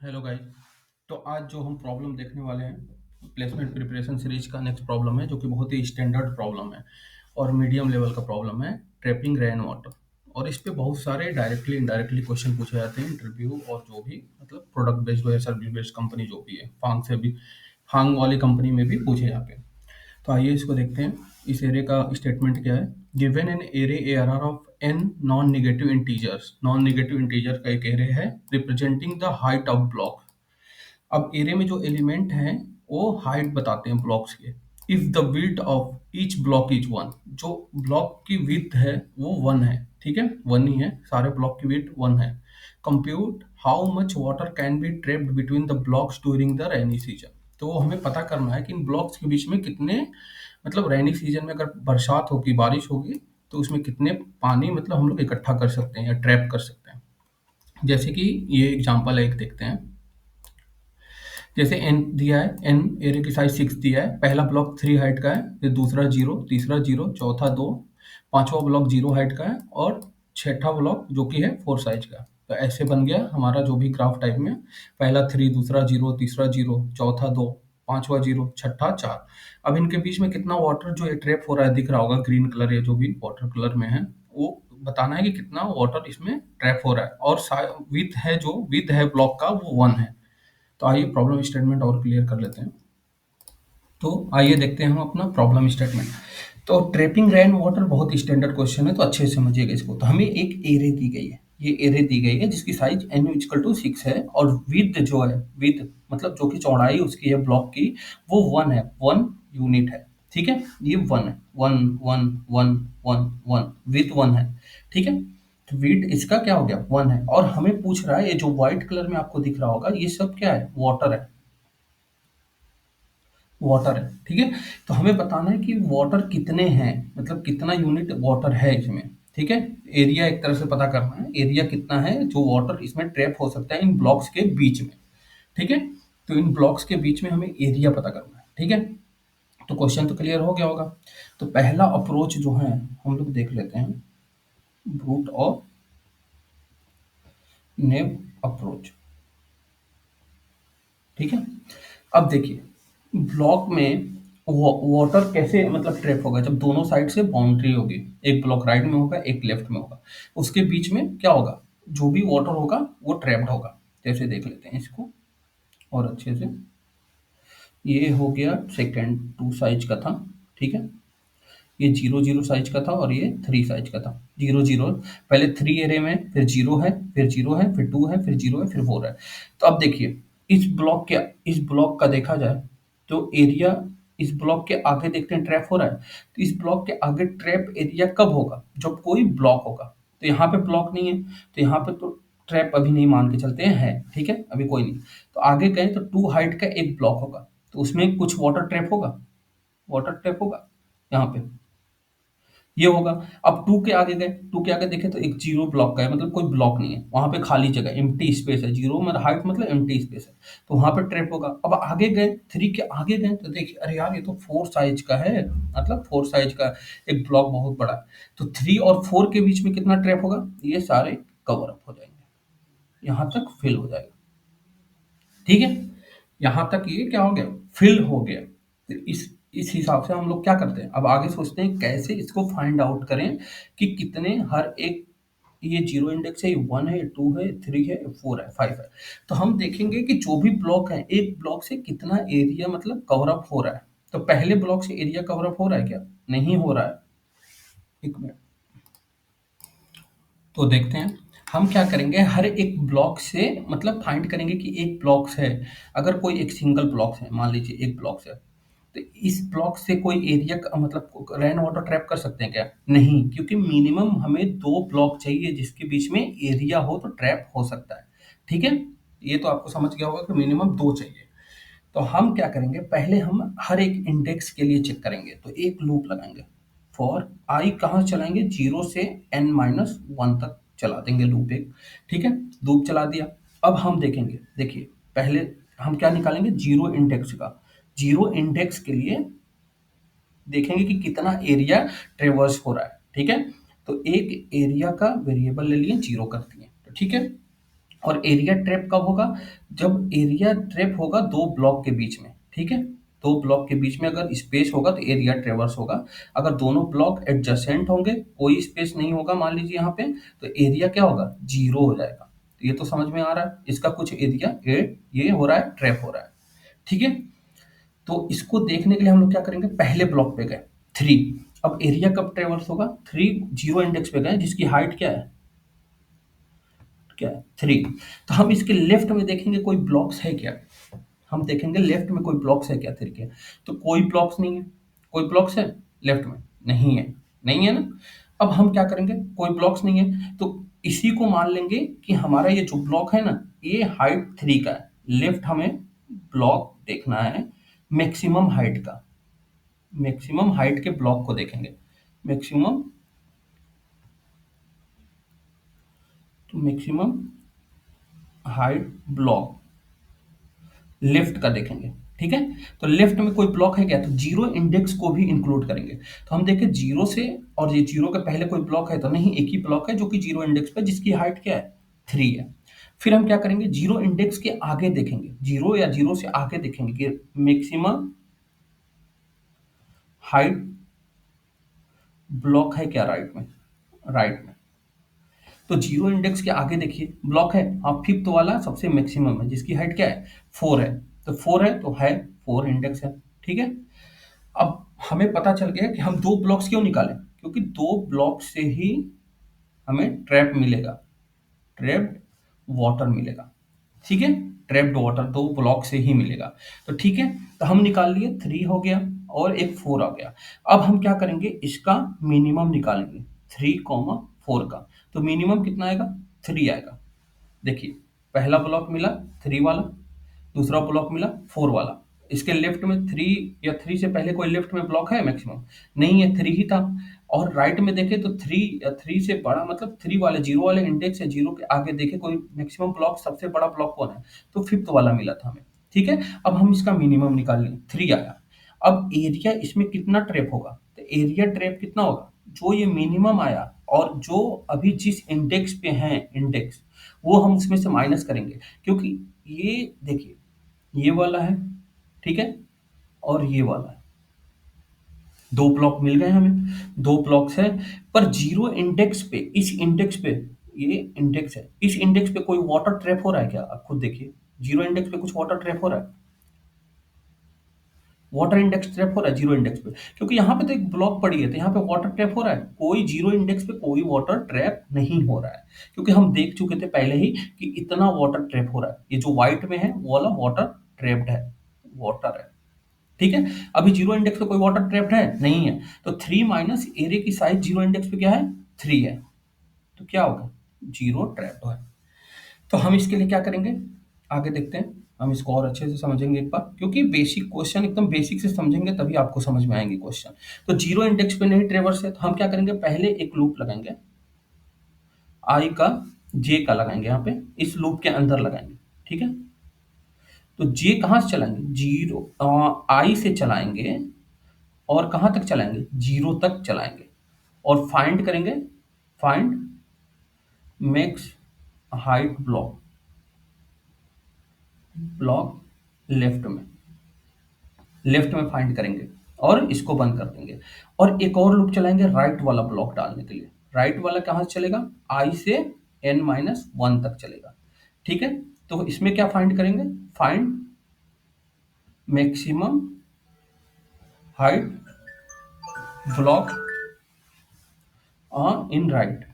Hello guys. तो आज जो हम प्रॉब्लम देखने वाले हैं प्लेसमेंट प्रिपरेशन सीरीज का नेक्स्ट प्रॉब्लम है जो कि बहुत ही स्टैंडर्ड प्रॉब्लम है और मीडियम लेवल का प्रॉब्लम है। Trapping rain water. और इस पे बहुत सारे डायरेक्टली इनडायरेक्टली क्वेश्चन पूछे जाते हैं इंटरव्यू और जो भी मतलब प्रोडक्ट बेस्ड हो या सर्विस बेस्ड कंपनी जो भी है फांग से भी फांग वाली कंपनी में भी पूछे जाते हैं। तो आइए इसको देखते हैं। इस एरे का स्टेटमेंट क्या है। Given an array ARR of N non negative integer का एक एरे है representing the height of block. अब एरे में जो एलिमेंट हैं वो हाइट बताते हैं ब्लॉक्स के। If the width of each block is one, जो ब्लॉक की विड्थ है वो वन है। ठीक है, वन ही है, सारे ब्लॉक की विड्थ वन है। Compute how much water can be trapped between the blocks during the rainy season. तो हमें पता करना है कि इन ब्लॉक्स के बीच में कितने मतलब रेनी सीजन में अगर बरसात होगी बारिश होगी तो उसमें कितने पानी मतलब हम लोग इकट्ठा कर सकते हैं या ट्रैप कर सकते हैं। जैसे कि ये एग्जांपल है, एक देखते हैं। जैसे एन दिया है, एन एरे की साइज 6 दिया है। पहला ब्लॉक 3 हाइट का है, फिर दूसरा 0, तीसरा 0, चौथा 2, पांचवा ब्लॉक 0 हाइट का है और छठा ब्लॉक जो कि है 4 साइज का। तो ऐसे बन गया हमारा जो भी ग्राफ टाइप में। पहला 3, दूसरा 0, तीसरा 0, चौथा 2, पांचवा 0, छठा 4। अब इनके बीच में कितना वाटर जो है ट्रैप हो रहा है दिख रहा होगा, ग्रीन कलर या जो भी वाटर कलर में है वो बताना है कि कितना वाटर इसमें ट्रैप हो रहा है। और विथ है, जो विथ है ब्लॉक का वो 1 है। तो आइए प्रॉब्लम स्टेटमेंट और क्लियर कर लेते हैं। तो आइए देखते हैं हम अपना प्रॉब्लम स्टेटमेंट। तो ट्रैपिंग रेन वाटर बहुत स्टैंडर्ड क्वेश्चन है, तो अच्छे से समझिएगा इसको। तो हमें एक एरे दी गई है, ये एरे दी गई है जिसकी साइज n इक्वल टू 6 है और विड्थ जो है, विड्थ मतलब जो कि चौड़ाई उसकी है ब्लॉक की, वो 1 है, 1 यूनिट है। ठीक है, ये 1 है, 1 1 1 1 1, विड्थ 1 है। ठीक है, तो विड्थ इसका क्या हो गया, 1 है। और हमें पूछ रहा है ये जो व्हाइट कलर में आपको दिख रहा होगा ये सब क्या है, वाटर है, वाटर है। ठीक है, तो हमें बताना है कि वाटर कितने हैं, मतलब कितना यूनिट वाटर है इसमें। ठीक है, एरिया एक तरह से पता करना है, एरिया कितना है जो वाटर इसमें ट्रैप हो सकता है इन ब्लॉक्स के बीच में। ठीक है, तो इन ब्लॉक्स के बीच में हमें एरिया पता करना है। ठीक है, तो क्वेश्चन तो क्लियर हो गया होगा। तो पहला अप्रोच जो है हम लोग देख लेते हैं, ब्रूट और नेव अप्रोच। ठीक है, अब देखिए ब्लॉक में वाटर कैसे मतलब ट्रैप होगा, जब दोनों साइड से बाउंड्री होगी, एक ब्लॉक राइट में होगा एक लेफ्ट में होगा, उसके बीच में क्या होगा, जो भी वाटर होगा वो ट्रैप्ड होगा। जैसे देख लेते हैं इसको और अच्छे से। ये हो गया सेकेंड 2 साइज का था। ठीक है, ये 0 0 साइज का था और ये 3 साइज का था। 0 0 पहले 3 एरे में, फिर 0 है, फिर 0 है, फिर 2 है, फिर 0 है, फिर 4 है। तो अब देखिए इस ब्लॉक का देखा जाए तो एरिया इस ब्लॉक के आगे देखते हैं ट्रैप हो रहा है। तो इस ब्लॉक के आगे ट्रैप एरिया कब होगा, जब कोई ब्लॉक होगा। तो यहाँ पे ब्लॉक नहीं है तो यहाँ पे तो ट्रैप अभी नहीं मान के चलते हैं, है। ठीक है, अभी कोई नहीं। तो आगे गए तो 2 हाइट का एक ब्लॉक होगा, तो उसमें कुछ वाटर ट्रैप होगा, वाटर ट्रैप होगा यहाँ पे, ये होगा। अब 2 के आगे गए, 2 के आगे देखें तो एक 0 ब्लॉक का है, मतलब कोई ब्लॉक नहीं है, वहाँ पे खाली जगह एम्प्टी स्पेस है, 0 मतलब हाइट मतलब एम्प्टी स्पेस है, तो वहाँ पे ट्रैप होगा। अब आगे गए, 3 के आगे गए तो देखिए अरे यार ये तो 4 साइज का है, मतलब 4 साइज का एक ब्लॉक बहुत बड़ा है। तो 3 और 4 के बीच में कितना ट्रैप होगा, ये सारे कवर अप हो जाएंगे, यहाँ तक फिल हो जाएगा। ठीक है, यहाँ तक ये क्या हो गया, फिल हो गया। तो इस हिसाब से हम लोग क्या करते हैं, अब आगे सोचते हैं कैसे इसको फाइंड आउट करें कि कितने हर एक, ये 0 इंडेक्स है, ये 1 है, ये 2 है, 3 है, 4 है, 5 है। तो हम देखेंगे कि जो भी ब्लॉक है एक ब्लॉक से कितना एरिया मतलब कवर अप हो रहा है। तो पहले ब्लॉक से एरिया कवर अप हो रहा है क्या, नहीं हो रहा है। एक मिनट, तो देखते हैं हम क्या करेंगे, हर एक ब्लॉक से मतलब फाइंड करेंगे कि एक ब्लॉक है, अगर कोई एक सिंगल ब्लॉक है, मान लीजिए एक ब्लॉक है, तो इस ब्लॉक से कोई एरिया मतलब रेन वाटर ट्रैप कर सकते हैं क्या, नहीं, क्योंकि मिनिमम हमें 2 ब्लॉक चाहिए जिसके बीच में एरिया हो तो ट्रैप हो सकता है। ठीक है, ये तो आपको समझ गया होगा कि मिनिमम 2 चाहिए। तो हम क्या करेंगे, पहले हम हर एक इंडेक्स के लिए चेक करेंगे, तो एक लूप लगाएंगे। फॉर आई कहाँ से चलाएंगे, 0 से n-1 तक चला देंगे लूप एक। ठीक है, लूप चला दिया। अब हम देखेंगे, देखिए पहले हम क्या निकालेंगे, 0 इंडेक्स का। 0 इंडेक्स के लिए देखेंगे कि कितना एरिया ट्रेवर्स हो रहा है। ठीक है, तो एक एरिया का वेरिएबल ले लिए, 0 कर दिए। तो ठीक है, और एरिया ट्रैप कब होगा? जब एरिया ट्रैप होगा दो ब्लॉक के बीच में, ठीक है? दो ब्लॉक के बीच में अगर स्पेस होगा तो एरिया ट्रेवर्स होगा। अगर दोनों ब्लॉक एडजेसेंट होंगे, कोई स्पेस नहीं होगा मान लीजिए यहाँ पे, तो एरिया क्या होगा? जीरो हो जाएगा। तो ये तो समझ में आ रहा है, इसका कुछ एरिया ये हो रहा है, ट्रैप हो रहा है, ठीक है? तो इसको देखने के लिए हम लोग क्या करेंगे, पहले ब्लॉक पे गए, थ्री। अब एरिया कब ट्रेवर्स होगा? थ्री, जीरो इंडेक्स पे गए, जिसकी हाइट क्या है? क्या है? थ्री। तो हम इसके लेफ्ट में देखेंगे कोई ब्लॉक्स है क्या? हम देखेंगे लेफ्ट में कोई ब्लॉक्स है क्या थ्री के? तो कोई ब्लॉक्स नहीं है। कोई ब्लॉक्स है लेफ्ट में? नहीं है। नहीं है ना? अब हम क्या करेंगे, कोई ब्लॉक्स नहीं है तो इसी को मान लेंगे कि हमारा ये जो ब्लॉक है ना, ये हाइट थ्री का है। लेफ्ट हमें ब्लॉक देखना है मैक्सिमम हाइट का। मैक्सिमम हाइट के ब्लॉक को देखेंगे। मैक्सिमम, तो मैक्सिमम हाइट ब्लॉक लेफ्ट का देखेंगे, ठीक है? तो लेफ्ट में कोई ब्लॉक है क्या? तो जीरो इंडेक्स को भी इंक्लूड करेंगे। तो हम देखें जीरो से, और ये जीरो के पहले कोई ब्लॉक है तो नहीं, एक ही ब्लॉक है जो कि जीरो इंडेक्स पे, जिसकी हाइट क्या है? थ्री है। फिर हम क्या करेंगे, जीरो इंडेक्स के आगे देखेंगे, जीरो या जीरो से आगे देखेंगे कि मैक्सिमम हाइट ब्लॉक है क्या राइट में? राइट में। तो जीरो इंडेक्स के आगे देखिए ब्लॉक है, हाँ, फिफ्थ वाला सबसे मैक्सिमम है, जिसकी हाइट क्या है? फोर है। तो फोर है तो है, फोर इंडेक्स है, ठीक है? अब हमें पता चल गया कि हम दो ब्लॉक्स क्यों निकालें, क्योंकि दो ब्लॉक से ही हमें ट्रैप मिलेगा, ट्रैप्ड वाटर मिलेगा, ठीक है? ट्रैप्ड वाटर दो ब्लॉक से ही मिलेगा। तो ठीक है, तो हम निकाल लिए, थ्री हो गया और एक फोर आ गया। अब हम क्या करेंगे, इसका मिनिमम निकालेंगे, थ्री कॉमा फोर का। तो मिनिमम कितना आएगा? थ्री आएगा। देखिए, पहला ब्लॉक मिला थ्री वाला, दूसरा ब्लॉक मिला फोर वाला। इसके लेफ्ट में थ्री, या थ्री से पहले कोई लेफ्ट में ब्लॉक है मैक्सिमम? नहीं है, थ्री ही था। और राइट में देखे तो थ्री, या थ्री से बड़ा मतलब थ्री वाले जीरो वाले इंडेक्स है, जीरो के आगे देखे कोई मैक्सिमम ब्लॉक, सबसे बड़ा ब्लॉक कौन है? तो फिफ्थ वाला मिला था हमें, ठीक है? अब हम इसका मिनिमम निकाल लें, थ्री आया। अब एरिया इसमें कितना ट्रैप होगा? तो एरिया ट्रैप कितना होगा? जो ये मिनिमम आया और जो अभी जिस इंडेक्स पे है इंडेक्स, वो हम उसमें से माइनस करेंगे, क्योंकि ये देखिए, ये वाला है, ठीक है? और ये वाला है। दो ब्लॉक मिल गए हमें, दो ब्लॉक्स है, पर जीरो इंडेक्स पे, इस इंडेक्स पे, ये इंडेक्स है, इस इंडेक्स पे कोई वाटर ट्रैप हो रहा है क्या? आप खुद देखिए, जीरो इंडेक्स पे कुछ वाटर ट्रैप हो रहा है? वाटर इंडेक्स ट्रैप हो रहा है जीरो इंडेक्स पे? क्योंकि यहाँ पे तो एक ब्लॉक पड़ी है, तो यहाँ पे वाटर ट्रैप हो रहा है? कोई जीरो इंडेक्स पे कोई वाटर ट्रैप नहीं हो रहा है, क्योंकि हम देख चुके थे पहले ही कि इतना वाटर ट्रैप हो रहा है। ये जो व्हाइट में है वो वाला वाटर ट्रैप्ड है, वाटर है, ठीक है? अभी जीरो इंडेक्स पे कोई वाटर ट्रैप्ड है? नहीं है। तो थ्री माइनस एरिया की साइज जीरो इंडेक्स पे क्या है? थ्री है। तो क्या होगा? जीरो ट्रैप्ड है। तो हम इसके लिए क्या करेंगे, आगे देखते हैं। हम इसको और अच्छे से समझेंगे एक बार, क्योंकि बेसिक क्वेश्चन एकदम बेसिक से समझेंगे तभी आपको समझ में आएंगे क्वेश्चन। तो जीरो इंडेक्स पे नहीं ट्रेवर्स है, तो हम क्या करेंगे, पहले एक लूप लगाएंगे, आई का, जे का लगाएंगे यहाँ पे, इस लूप के अंदर लगाएंगे, ठीक है? तो जे कहाँ से चलाएंगे? जीरो, आई से चलाएंगे, और कहाँ तक चलाएंगे? जीरो तक चलाएंगे। और फाइंड करेंगे, find max height block, block left में, लेफ्ट में फाइंड करेंगे और इसको बंद कर देंगे। और एक और लूप चलाएंगे राइट वाला ब्लॉक डालने के लिए। राइट वाला कहाँ से चलेगा? आई से एन माइनस वन तक चलेगा, ठीक है? तो इसमें क्या फाइंड करेंगे? Find maximum height block in right.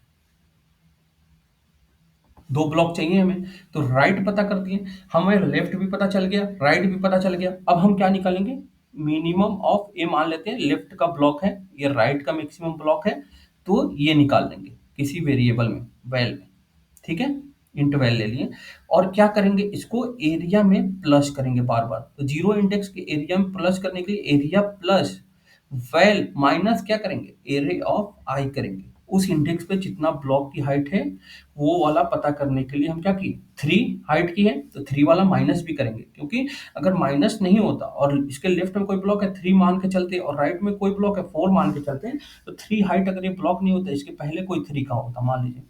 दो ब्लॉक चाहिए हमें, तो राइट पता कर दिए, हमें लेफ्ट भी पता चल गया, राइट भी पता चल गया। अब हम क्या निकालेंगे? मिनिमम ऑफ, ये मान लेते हैं लेफ्ट का ब्लॉक है, ये राइट का मैक्सिमम ब्लॉक है, तो ये निकाल लेंगे किसी वेरिएबल में, वैल में, ठीक है? इंट वैल ले लिए। और क्या करेंगे, इसको एरिया में प्लस करेंगे बार बार। तो जीरो इंडेक्स के एरिया में प्लस करने के लिए एरिया प्लस वैल माइनस क्या करेंगे, एरिया ऑफ आई करेंगे। उस इंडेक्स पे जितना ब्लॉक की हाइट है वो वाला पता करने के लिए हम क्या किए, थ्री हाइट की है तो थ्री वाला माइनस भी करेंगे, क्योंकि अगर माइनस नहीं होता और इसके लेफ्ट में कोई ब्लॉक है थ्री मान के चलते, और राइट में कोई ब्लॉक है फोर मान के चलते हैं, तो थ्री हाइट अगर ये ब्लॉक नहीं होता, इसके पहले कोई थ्री का होता, मान लीजिए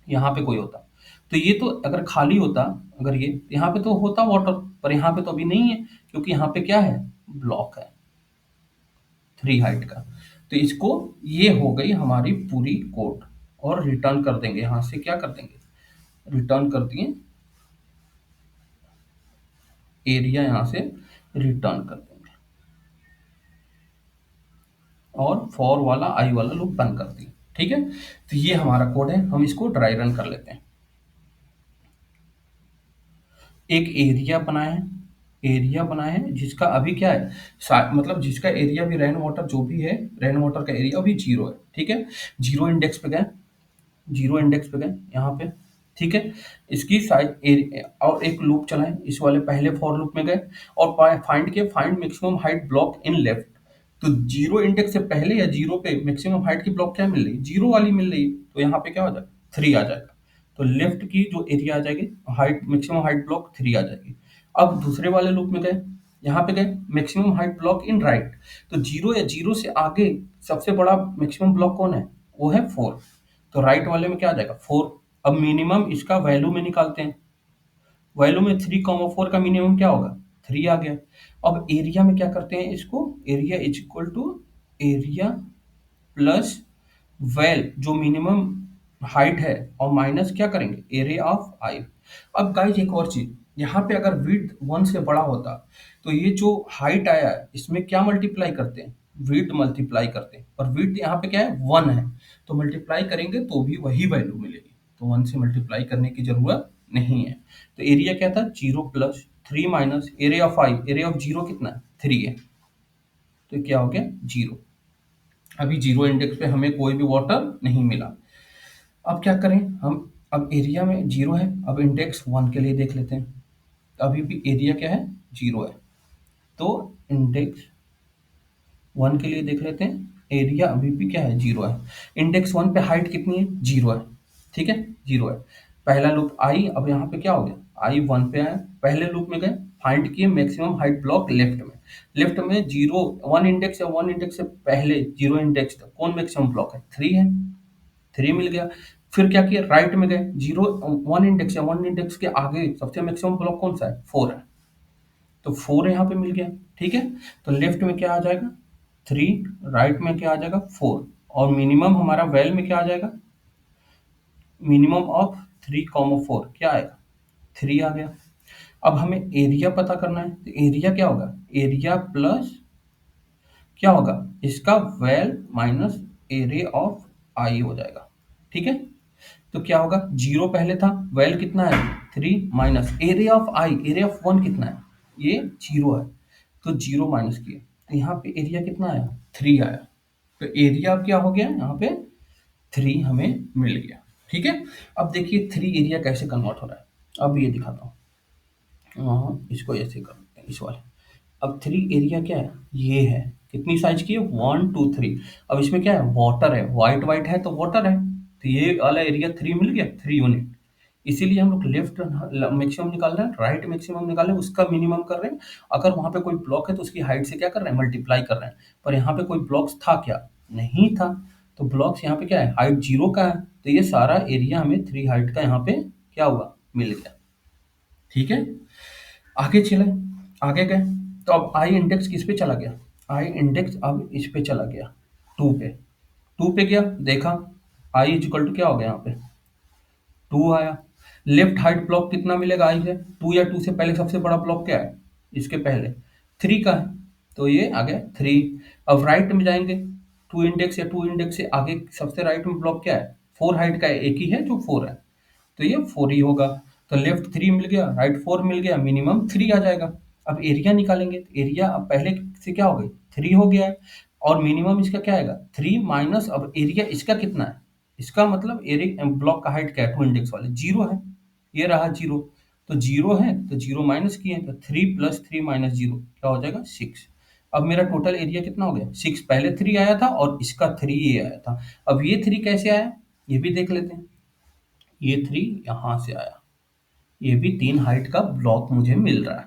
यहाँ पे कोई होता, तो ये तो अगर खाली होता, अगर ये यहाँ पे तो होता वाटर, पर यहाँ पे तो अभी नहीं है, क्योंकि यहाँ पे क्या है, ब्लॉक है 3 हाइट का। तो इसको, ये हो गई हमारी पूरी कोड, और रिटर्न कर देंगे यहाँ से, क्या कर देंगे, रिटर्न कर दिए, एरिया यहाँ से रिटर्न कर देंगे, और फॉर वाला आई वाला लूप बंद कर दिए। ठीक है, तो ये हमारा कोड है, हम इसको ड्राई रन कर लेते हैं। एक एरिया बनाए हैं, एरिया बनाए हैं जिसका अभी क्या है, मतलब जिसका एरिया भी रेन वाटर जो भी है, रेन वाटर का एरिया अभी 0 है। ठीक है, 0 इंडेक्स पे गए, 0 इंडेक्स पे गए यहाँ पे। ठीक है, इसकी साइज, और एक लूप चलाएं, इस वाले पहले फॉर लूप में गए, और फाइंड के, find maximum height block in left. तो 0 इंडेक्स से पहले या 0 पे मैक्सिमम हाइट की ब्लॉक क्या मिल रही है, 0 वाली मिल रही है, तो यहाँ पे क्या हो जाएगा, 3 आ जाएगा। तो लेफ्ट की जो एरिया आ जाएगी, हाइट मैक्सिमम हाइट ब्लॉक 3 आ जाएगी। अब दूसरे वाले लूप में गए, यहाँ पे गए, maximum height block in right, तो 0 या 0 से आगे सबसे बड़ा मैक्सिमम ब्लॉक कौन है, वो है 4। तो राइट वाले में क्या आ जाएगा, 4। अब मिनिमम इसका वैल्यू में निकालते हैं, वैल्यू में 3,4 का मिनिमम क्या होगा, 3 आ गया। अब एरिया में क्या करते हैं, इसको area is equal to area plus well जो मिनिमम हाइट है, और माइनस क्या करेंगे, एरिया ऑफ आई। अब गाइस एक और चीज, यहाँ पे अगर विड्थ 1 से बड़ा होता, तो ये जो हाइट आया है इसमें क्या मल्टीप्लाई करते हैं, विड्थ मल्टीप्लाई करते हैं, और विड्थ यहाँ पे क्या है, 1 है, तो मल्टीप्लाई करेंगे तो भी वही वैल्यू मिलेगी, तो 1 से मल्टीप्लाई करने की जरूरत नहीं है। तो एरिया क्या था, 0 plus 3 minus area of I, area of 0 कितना है, 3 है, तो क्या हो गया, 0। अभी 0 इंडेक्स पे हमें कोई भी वाटर नहीं मिला। अब क्या करें हम, अब एरिया में 0 है, अब इंडेक्स 1 के लिए देख लेते हैं, तो अभी भी एरिया क्या है, 0 है, तो इंडेक्स 1 के लिए देख लेते हैं, एरिया अभी भी क्या है, 0 है। इंडेक्स 1 पे हाइट कितनी है, 0 है। ठीक है, 0 है। पहला लूप आई, अब यहाँ पे क्या हो गया, आई 1 पे आया, पहले लूप में गए, फाइंड किए मैक्सिमम हाइट ब्लॉक लेफ्ट में, लेफ्ट में 0 1 इंडेक्स या 1 इंडेक्स से पहले 0 इंडेक्स तक कौन मैक्सिमम ब्लॉक है, 3 है, 3 मिल गया। फिर क्या किया, राइट में गए, 0 1 इंडेक्स या 1 इंडेक्स के आगे सबसे मैक्सिमम ब्लॉक कौन सा है, 4 है, तो 4 यहाँ पे मिल गया। ठीक है, तो लेफ्ट में क्या आ जाएगा, 3, राइट में क्या आ जाएगा, 4, और मिनिमम हमारा वेल में क्या आ जाएगा, मिनिमम ऑफ 3,4 क्या आएगा, 3 आ गया। अब हमें एरिया पता करना है, तो एरिया क्या होगा, एरिया प्लस क्या होगा, इसका वेल माइनस एरिया ऑफ आई हो जाएगा। ठीक है, तो क्या होगा, 0 पहले था, वेल कितना है, 3 minus area of I, area of 1 कितना है, ये 0 है, तो 0 माइनस किए, तो यहाँ पे एरिया कितना आया, 3 आया, तो एरिया क्या हो गया, यहाँ पे 3 हमें मिल गया। ठीक है, अब देखिए 3 एरिया कैसे कन्वर्ट हो रहा है, अब ये दिखाता हूँ। इसको ऐसे करते हैं, इस वाले। अब 3 एरिया क्या है, ये है, कितनी साइज की है, 1 2 3। अब इसमें क्या है, वाटर है, वाइट वाइट है तो वाटर है, तो ये वाला एरिया 3 मिल गया, 3 यूनिट। इसीलिए हम लोग लेफ्ट मैक्सिमम निकाल रहे हैं, राइट मैक्सिमम निकाल रहे हैं, उसका मिनिमम कर रहे हैं। अगर वहां पे कोई ब्लॉक है तो उसकी हाइट से क्या कर रहे हैं, मल्टीप्लाई कर रहे हैं। पर यहाँ पे कोई ब्लॉक्स था क्या, नहीं था, तो ब्लॉक्स यहाँ पे क्या है, हाइट 0 का है, तो ये सारा एरिया हमें 3 हाइट का यहाँ पे क्या हुआ, मिल गया। ठीक है, आगे चले, आगे गए, तो अब आई इंडेक्स किस पे चला गया, आई इंडेक्स अब इस पे चला गया, 2 पे, 2 पे गया, देखा आई इज इक्वल टू क्या हो गया, यहाँ पे 2 आया। लेफ्ट हाइट ब्लॉक कितना मिलेगा आई से, 2 या 2 से पहले सबसे बड़ा ब्लॉक क्या है, इसके पहले 3 का है, तो ये आ गया 3। अब राइट में जाएंगे, 2 इंडेक्स या 2 इंडेक्स से आगे सबसे राइट में ब्लॉक क्या है, 4 हाइट का है, एक ही है जो 4 है, तो ये 4 ही होगा। तो लेफ्ट 3 मिल गया, राइट 4 मिल गया, मिनिमम 3 आ जाएगा। अब एरिया निकालेंगे, तो एरिया अब पहले से क्या हो गई, 3 हो गया है, और मिनिमम इसका क्या आएगा, 3 माइनस, अब एरिया इसका कितना है, इसका मतलब एरिया ब्लॉक का हाइट क्या है, 2 इंडेक्स वाले 0 है, ये रहा 0, तो 0 है तो 0 माइनस किए, तो 3 प्लस 3 माइनस 0 क्या हो जाएगा, 6। अब मेरा टोटल एरिया कितना हो गया, 6, पहले 3 आया था और इसका 3 ये आया था। अब ये 3 कैसे आया, ये भी देख लेते हैं। ये 3 यहाँ से आया, ये भी 3 हाइट का ब्लॉक मुझे मिल रहा है,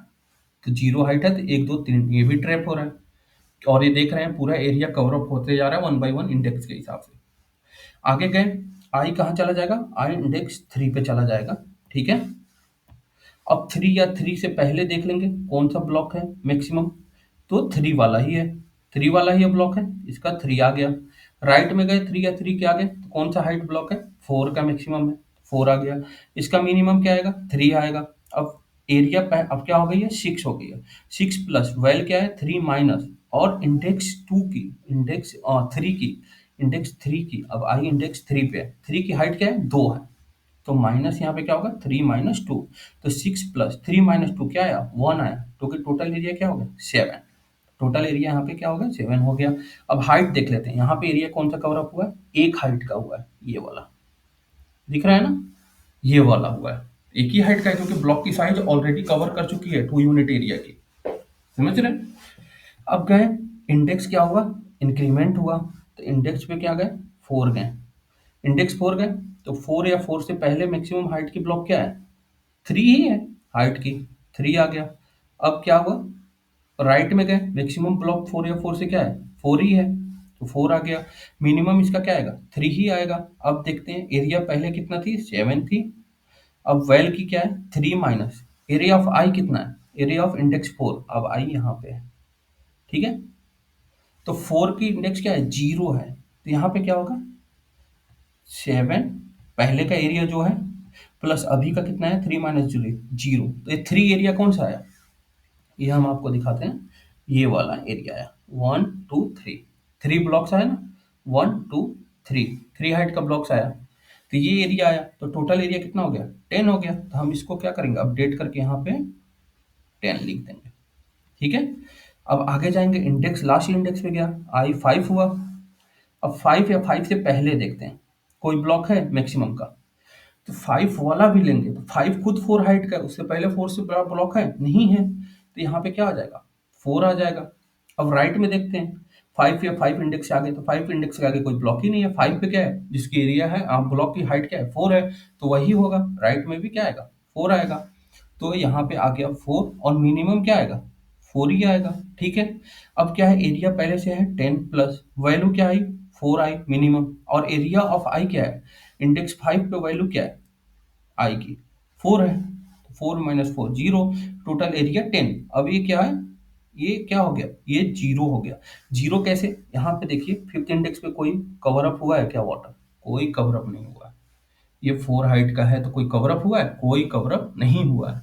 तो 0 हाइट है तो 1 2 3 ये भी ट्रैप हो रहा है, और ये देख रहे हैं पूरा एरिया कवर अप होते जा रहा है 1 बाई 1 इंडेक्स के हिसाब से। आगे गए, आई कहाँ चला जाएगा, आई इंडेक्स 3 पे चला जाएगा, ठीक है। अब 3 या 3 से पहले देख लेंगे कौन सा ब्लॉक है मैक्सिमम, तो 3 वाला ही है, 3 वाला ही ब्लॉक है, इसका 3 आ गया। राइट में गए 3 या 3 के आगे तो कौन सा हाइट ब्लॉक है, 4 का मैक्सिमम है, 4 आ गया। इसका मिनिमम क्या आएगा, 3 आएगा। अब एरिया अब क्या हो गई है, 6 हो गई है। 6 प्लस वैल क्या है, 3 माइनस, और इंडेक्स 2 की, इंडेक्स 3 की, इंडेक्स 3 की, अब आई इंडेक्स 3 पे है, 3 की हाइट क्या है, 2 है, तो माइनस यहाँ पे क्या होगा, 3 माइनस 2, तो 6 प्लस 3 माइनस 2 क्या आया, 1 आया, क्योंकि टोटल एरिया क्या हो गया, 7। टोटल एरिया यहाँ पे क्या हो गया, 7 हो गया। अब हाइट देख लेते हैं, यहाँ पे एरिया कौन सा कवर अप हुआ है, एक हाइट का हुआ है, ये वाला दिख रहा है ना, ये वाला हुआ है, एक ही हाइट का है, क्योंकि ब्लॉक की साइज ऑलरेडी कवर कर चुकी है 2 यूनिट एरिया की, समझ रहे हैं? अब गए, इंडेक्स क्या हुआ, इंक्रीमेंट हुआ, तो इंडेक्स पे क्या गए, 4 गए, इंडेक्स 4 गए, तो 4 या 4 से पहले मैक्सिमम हाइट की ब्लॉक क्या है, 3 ही है, हाइट की 3 आ गया। अब क्या हुआ, राइट में गए, मैक्सिमम ब्लॉक 4 या 4 से क्या है, 4 ही है, तो 4 आ गया। मिनिमम इसका क्या आएगा, 3 ही आएगा। अब देखते हैं एरिया पहले कितना थी, 7 थी, अब वैल की क्या है, 3 माइनस एरिया ऑफ आई कितना है, एरिया ऑफ इंडेक्स 4, अब आई यहाँ पे है, ठीक है। तो 4 की इंडेक्स क्या है, 0 है, तो यहाँ पे क्या होगा, 7 पहले का एरिया जो है प्लस अभी का कितना है, 3 माइनस 0, तो ये 3 एरिया कौन सा आया, ये हम आपको दिखाते हैं, ये वाला एरिया आया, 1 2 3, 3 ब्लॉक्स आया ना, 1 2 3, 3 हाइट का ब्लॉक्स आया, तो ये एरिया आया, तो टोटल एरिया कितना हो गया, 10 हो गया। तो हम इसको क्या करेंगे, अपडेट करके यहाँ पे 10 लिख देंगे, ठीक है। अब आगे जाएंगे, इंडेक्स लास्ट इंडेक्स पे गया, आई 5 हुआ। अब 5 या 5 से पहले देखते हैं कोई ब्लॉक है मैक्सिमम का, तो 5 वाला भी लेंगे, तो 5 खुद 4 हाइट का है, उससे पहले 4 से बड़ा ब्लॉक है नहीं है, तो यहाँ पे क्या आ जाएगा, 4 आ जाएगा। अब राइट में देखते हैं, 5 या 5 इंडेक्स से आगे, तो 5 इंडेक्स के आगे कोई ब्लॉक ही नहीं है, 5 पे क्या है, जिसकी एरिया है, आप ब्लॉक की हाइट क्या है, 4 है, तो वही होगा, राइट में भी क्या आएगा, 4 आएगा, तो यहाँ पे आ गया 4, और मिनिमम क्या आएगा, 4 ही आएगा, ठीक है। अब क्या है, एरिया पहले से है 10 प्लस वैल्यू क्या आई, 4 आई मिनिमम, और एरिया ऑफ आई क्या है, इंडेक्स 5 पे वैल्यू क्या है, आई की 4 है, 4 माइनस 4 जीरो, टोटल एरिया 10। अब ये क्या है, ये क्या हो गया, ये जीरो हो गया। जीरो कैसे, यहाँ पे देखिए फिफ्थ इंडेक्स पे कोई कवर अप हुआ है क्या, वाटर, कोई कवर अप नहीं हुआ है। ये 4 हाइट का है तो कोई कवर अप हुआ है, कोई कवर अप नहीं हुआ है,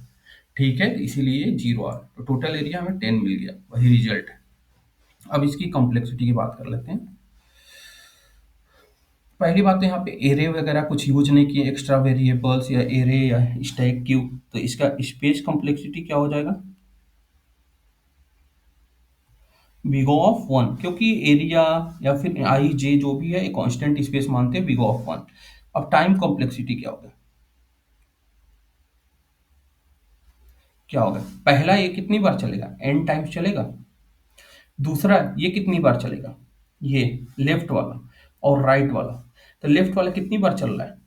ठीक है, इसीलिए ये जीरो आ रहा है। तो टोटल एरिया हमें 10 मिल गया, वही रिजल्ट है। अब इसकी कॉम्प्लेक्सिटी की बात कर लेते हैं। पहली बात तो यहाँ पे एरे वगैरह कुछ यूज नहीं किए, एक्स्ट्रा वेरिएबल्स या एरे या स्टैक क्यूब, तो इसका स्पेस कॉम्प्लेक्सिटी क्या हो जाएगा, बिग ऑफ 1, क्योंकि एरिया या फिर आई जे जो भी है एक कांस्टेंट स्पेस मानते हैं, बिग ऑफ 1। अब टाइम कॉम्प्लेक्सिटी क्या होगा, क्या होगा, पहला ये कितनी बार चलेगा, एन टाइम्स चलेगा, दूसरा ये कितनी बार चलेगा, ये लेफ्ट वाला, और राइट वाला, तो लेफ्ट वाला कितनी बार चल रहा है,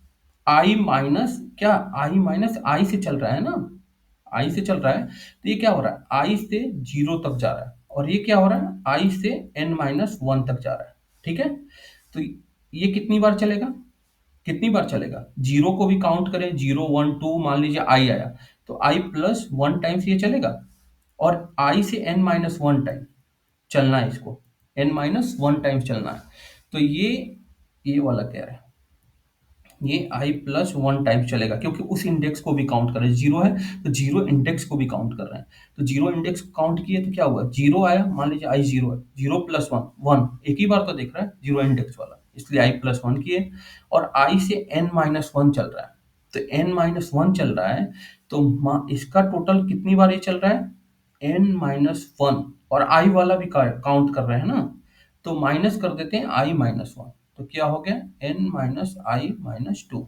आई माइनस क्या, आई माइनस आई से चल रहा है ना, आई से चल रहा है, तो ये क्या हो रहा है, आई से 0 तक जा रहा है, और ये क्या हो रहा है, आई से n माइनस 1 तक जा रहा है, ठीक है। तो ये कितनी बार चलेगा, कितनी बार चलेगा, 0 को भी काउंट करें, 0 1 2, मान लीजिए आई आया, तो आई प्लस 1 टाइम्स ये चलेगा, और आई से n माइनस 1 टाइम चलना है इसको, n माइनस 1 टाइम्स चलना है, तो ये वाला कह रहा है, ये आई प्लस 1 टाइम्स चलेगा, क्योंकि उस इंडेक्स को भी काउंट कर रहे हैं, जीरो है तो जीरो इंडेक्स को भी काउंट कर रहे हैं, तो जीरो इंडेक्स को काउंट किए तो क्या हुआ, जीरो आया, मान लीजिए आई जीरो है, जीरो प्लस वन, वन एक ही बार तो देख रहा है जीरो इंडेक्स वाला, इसलिए आई प्लस वन किए, और आई से एन माइनस वन चल रहा है, तो एन माइनस वन चल रहा है, तो इसका टोटल कितनी बार ये चल रहा है, एन माइनस वन, और आई वाला भी काउंट कर रहे हैं ना, तो माइनस कर देते हैं आई माइनस वन, तो क्या हो गया, N minus I minus to,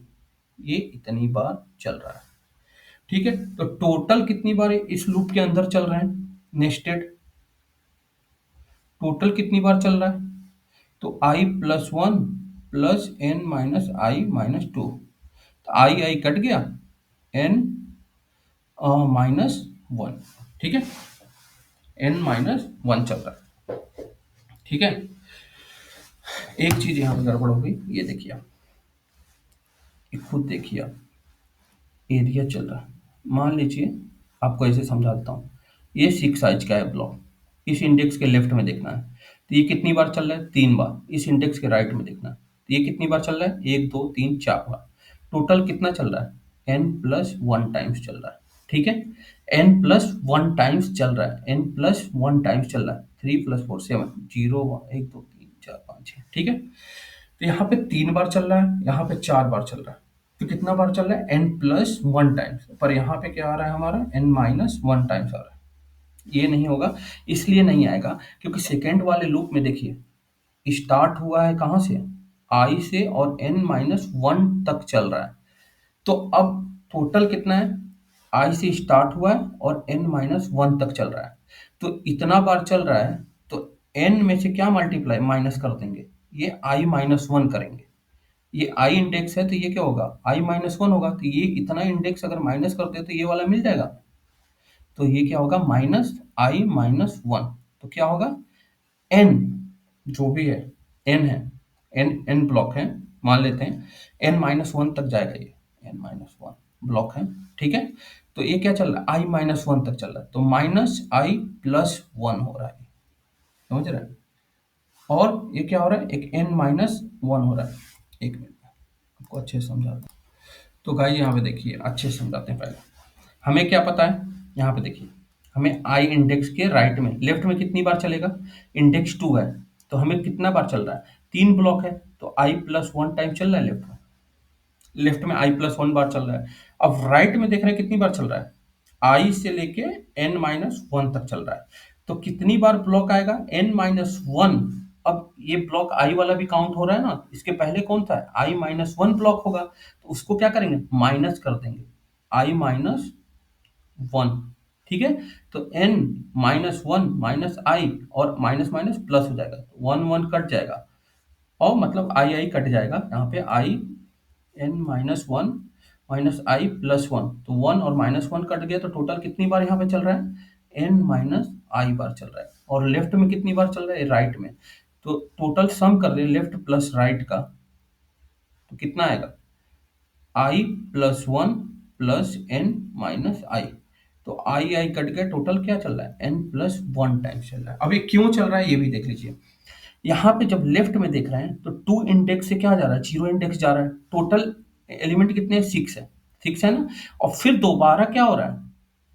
ये इतनी बार चल रहा है, ठीक है। तो टोटल कितनी बार इस लूप के अंदर चल रहे हैं, नेस्टेड, टोटल कितनी बार चल रहा है, तो I plus one plus N minus I minus two, तो आई आई कट गया, एन माइनस वन, ठीक है, एन माइनस वन चल रहा है, ठीक है। एक चीज यहाँ पे गड़बड़ हो गई, ये देखिए आप, ये खुद देखिए आप, एरिया चल रहा है। मान लीजिए आपको ऐसे समझा देता हूँ, ये 6 साइज का है ब्लॉक, इस इंडेक्स के लेफ्ट में देखना है, तो ये कितनी बार चल रहा है? 3 बार। इस इंडेक्स के राइट में देखना है, तो ये कितनी बार चल रहा है? 1 2 3 4 बार। टोटल कितना चल रहा है? n+1 टाइम्स चल रहा है। ठीक है, n+1 टाइम्स चल रहा है, n+1 टाइम्स चल रहा है। 3 + 4 7 0 1 1 2 3 4 5 6। ठीक है, तो यहाँ पे 3 बार चल रहा है, यहाँ पे 4 बार चल रहा है, तो कितना बार चल रहा है? n+1 times. पर यहाँ पे क्या आ रहा है हमारा? n-1 टाइम्स आ रहा है। ये नहीं होगा, इसलिए नहीं आएगा क्योंकि सेकेंड वाले लूप में देखिए स्टार्ट हुआ है कहाँ से? I से, और n-1 तक चल रहा है। तो अब टोटल कितना है? I से स्टार्ट हुआ है और n-1 तक चल रहा है। तो इतना बार चल रहा है, तो n में से क्या मल्टीप्लाई माइनस कर देंगे? ये I-1 करेंगे। ये I इंडेक्स है तो ये क्या होगा? I-1 होगा। तो ये इतना इंडेक्स अगर माइनस कर दे तो ये वाला मिल जाएगा। तो ये क्या होगा? -I-1। तो क्या होगा? n जो भी है, n है, n ब्लॉक है, मान लेते हैं n-1 तक जाएगा ये, n-1 ब्लॉक है। ठीक है, तो ये क्या चल रहा है? I-1 तक चल रहा है, तो -I+1 हो रहा है, समझ रहे हैं? और ये क्या हो रहा है? एक n-1 हो रहा है। एक मिनट आपको अच्छे से समझाता हूँ। तो गाइस यहाँ पे देखिए, अच्छे से समझाते हैं। पहले हमें क्या पता है? यहाँ पे देखिए, हमें आई इंडेक्स के राइट में, लेफ्ट में कितनी बार चलेगा? इंडेक्स 2 है, तो हमें कितना बार चल रहा है? 3 ब्लॉक है, तो I+1 टाइम चल रहा है लेफ्ट में। लेफ्ट में I+1 बार चल रहा है। अब राइट में देख रहे हैं कितनी बार चल रहा है? I से लेके n-1 तक चल रहा है। तो कितनी बार ब्लॉक आएगा? n-1। अब ये ब्लॉक I वाला भी काउंट हो रहा है ना, इसके पहले कौन था? I-1 ब्लॉक होगा, तो उसको क्या करेंगे? माइनस कर देंगे, I-1। ठीक है, तो n-1 माइनस आई, और माइनस माइनस प्लस हो जाएगा, 1 1 कट जाएगा, और मतलब आई कट जाएगा। यहाँ पे आई n-1 माइनस I+1, तो 1 और -1 कट गया, तो टोटल कितनी बार यहाँ पे चल रहा है? n-I बार चल रहा है। और लेफ्ट में कितनी बार चल रहा है? राइट में। तो टोटल सम कर दे लेफ्ट प्लस राइट का, तो कितना आएगा? I+1 plus n-I। तो आई कट गया, टोटल क्या चल रहा है? n+1 टाइम्स चल रहा है। अब ये क्यों चल रहा है ये भी देख लीजिए। यहाँ पे जब लेफ्ट में देख रहे हैं तो 2 इंडेक्स से क्या जा रहा है? 0 इंडेक्स जा रहा है। टोटल एलिमेंट कितने हैं? 6 है, 6 है ना। और फिर दोबारा क्या हो रहा है?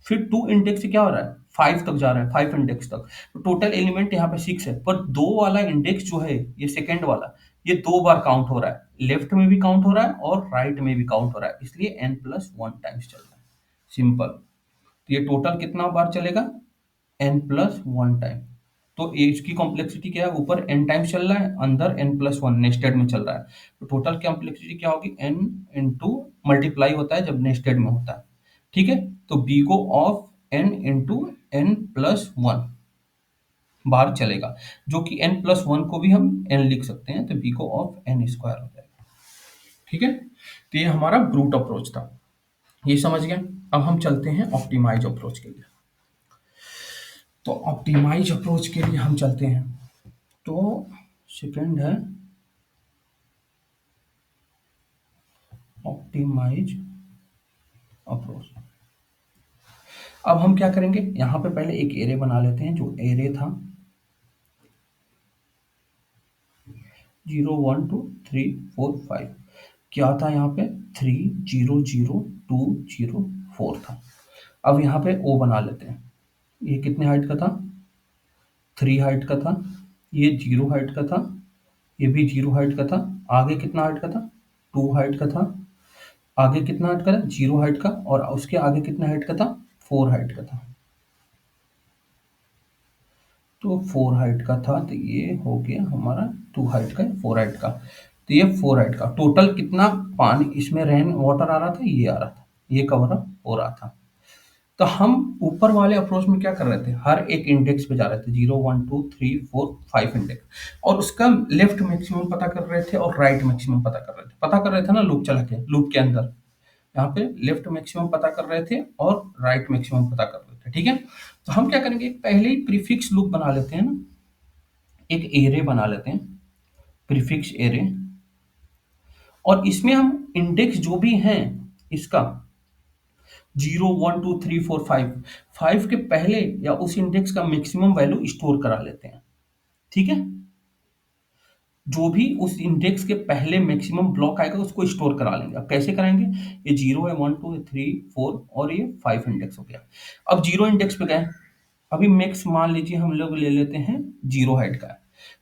फिर 2 इंडेक्स से क्या हो रहा है? 5 तक जा रहा है, 5 इंडेक्स तक। तो टोटल एलिमेंट यहाँ पे 6 है, पर 2 वाला इंडेक्स जो है, ये सेकंड वाला, ये 2 बार काउंट हो रहा है। लेफ्ट में भी काउंट हो रहा है और राइट में भी काउंट हो रहा है, इसलिए n+1 टाइम्स चल रहा है। सिंपल। तो ये टोटल कितना बार चलेगा? n+1 time. तो ये इसकी कॉम्प्लेक्सिटी क्या है? ऊपर n टाइम्स चल रहा है, अंदर n+1 नेस्टेड में चल रहा है। तो टोटल कॉम्प्लेक्सिटी क्या होगी? n इंटू मल्टीप्लाई होता है जब नेस्टेड में होता है। ठीक है, तो बीगो ऑफ n इंटू n+1 बार चलेगा, जो कि n+1 को भी हम n लिख सकते हैं, तो बीगो ऑफ n² हो जाएगा। ठीक है, तो ये हमारा ब्रूट अप्रोच था, ये समझ गए। अब हम चलते हैं ऑप्टिमाइज अप्रोच के लिए। तो ऑप्टिमाइज अप्रोच के लिए हम चलते हैं, तो सेकंड है ऑप्टिमाइज अप्रोच। अब हम क्या करेंगे? यहाँ पे पहले एक एरे बना लेते हैं, जो एरे था 0 1 2 3 4 5। क्या था यहाँ पे? 3 0 0 2 0 4 था। अब यहाँ पे ओ बना लेते हैं। ये कितने हाइट का था? 3 हाइट का था। ये 0 हाइट का था, ये भी 0 हाइट का था। आगे कितना हाइट का था? 2 हाइट का था। आगे कितना हाइट का था? 0 हाइट का। और उसके आगे कितना हाइट का था? 4 हाइट का था। तो 4 हाइट का था, तो ये हो गया हमारा 2 हाइट का, 4 हाइट का। तो ये 4 हाइट का टोटल कितना पानी इसमें रेन वाटर आ रहा था? ये आ रहा था, ये कवर अप हो रहा था। तो हम ऊपर वाले अप्रोच में क्या कर रहे थे? हर एक इंडेक्स पे जा रहे थे, 0 1 2 3 4 5 इंडेक्स, और उसका लेफ्ट मैक्सिमम पता कर रहे थे और राइट मैक्सिमम पता कर रहे थे। पता कर रहे थे ना, लूप चला के, लूप के अंदर यहाँ पे लेफ्ट मैक्सिमम पता कर रहे थे और राइट मैक्सिमम पता कर रहे थे। ठीक है, तो हम क्या करेंगे? पहले ही प्रीफिक्स लूप बना लेते हैं ना, एक एरे बना लेते हैं, प्रीफिक्स एरे। और इसमें हम इंडेक्स जो भी हैं इसका, zero, one, two, three, four, five, five के पहले या उस इंडेक्स का मैक्सिमम वैल्यू स्टोर करा लेते हैं। ठीक है, जो भी उस इंडेक्स के पहले मैक्सिमम ब्लॉक आएगा उसको स्टोर करा लेंगे। अब कैसे कराएंगे? ये जीरो है, वन, टू, थ्री, फोर और ये फाइव इंडेक्स हो गया। अब जीरो इंडेक्स पे गए, अभी मैक्स मान लीजिए हम लोग ले लेते हैं जीरो हाइट का।